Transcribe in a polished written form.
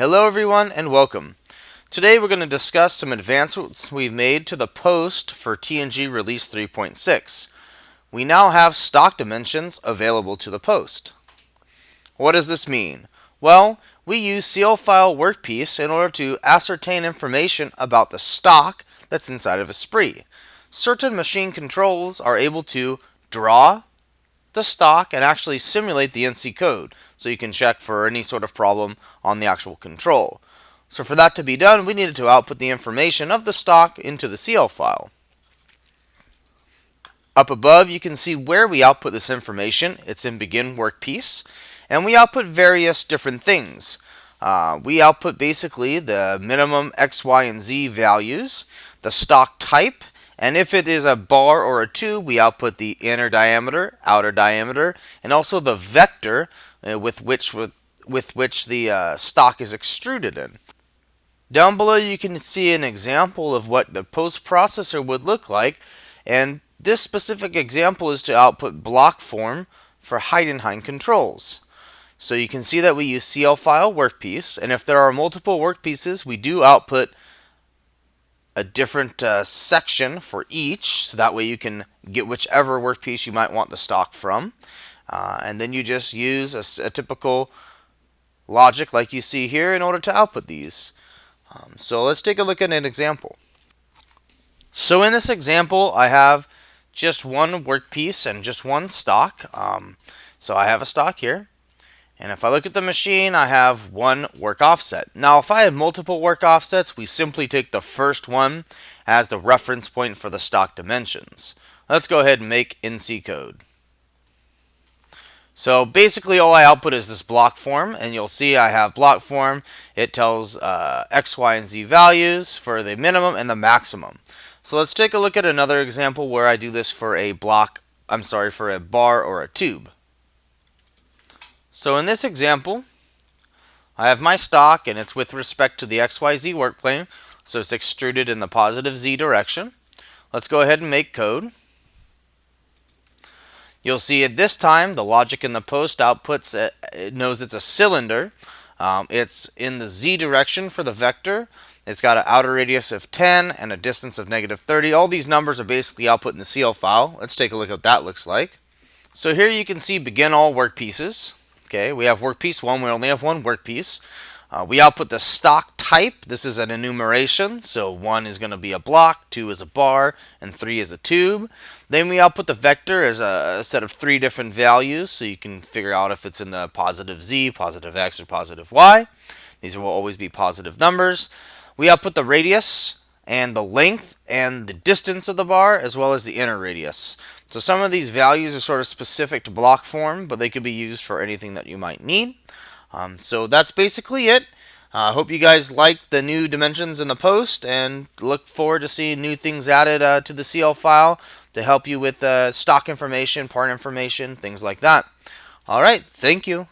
Hello everyone and welcome. Today we're going to discuss some advancements we've made to the post for TNG release 3.6. We now have stock dimensions available to the post. What does this mean? Well, we use CL file workpiece in order to ascertain information about the stock that's inside of ESPRIT. Certain machine controls are able to draw the stock and actually simulate the NC code, so you can check for any sort of problem on the actual control. So for that to be done, we needed to output the information of the stock into the CL file. Up above, you can see where we output this information. It's in begin workpiece, and we output various different things. We output basically the minimum X, Y, and Z values, the stock type, and if it is a bar or a tube, we output the inner diameter, outer diameter, and also the vector with which the stock is extruded in. Down below you can see an example of what the post processor would look like, and this specific example is to output block form for height and height controls. So you can see that we use CL file workpiece, and if there are multiple workpieces, we do output a different section for each, so that way you can get whichever workpiece you might want the stock from, and then you just use a typical logic like you see here in order to output these. So let's take a look at an example. So in this example, I have just one workpiece and just one stock. So I have a stock here. And if I look at the machine, I have one work offset. Now, if I have multiple work offsets, we simply take the first one as the reference point for the stock dimensions. Let's go ahead and make NC code. So basically all I output is this block form, and you'll see I have block form. It tells X, Y, and Z values for the minimum and the maximum. So let's take a look at another example where I do this for a for a bar or a tube. So in this example, I have my stock, and it's with respect to the XYZ work plane, so it's extruded in the positive Z direction. Let's go ahead and make code. You'll see at this time the logic in the post outputs it knows it's a cylinder. It's in the Z direction for the vector. It's got an outer radius of 10 and a distance of -30. All these numbers are basically output in the CL file. Let's take a look at what that looks like. So here you can see begin all workpieces. Okay, we have workpiece 1, we only have one workpiece. We output the stock type. This is an enumeration, so 1 is going to be a block, 2 is a bar, and 3 is a tube. Then we output the vector as a set of 3 different values, so you can figure out if it's in the positive Z, positive X, or positive Y. These will always be positive numbers. We output the radius and the length and the distance of the bar, as well as the inner radius. So some of these values are sort of specific to block form, but they could be used for anything that you might need. So that's basically it. I hope you guys liked the new dimensions in the post, and look forward to seeing new things added to the CL file to help you with stock information, part information, things like that. Alright, thank you.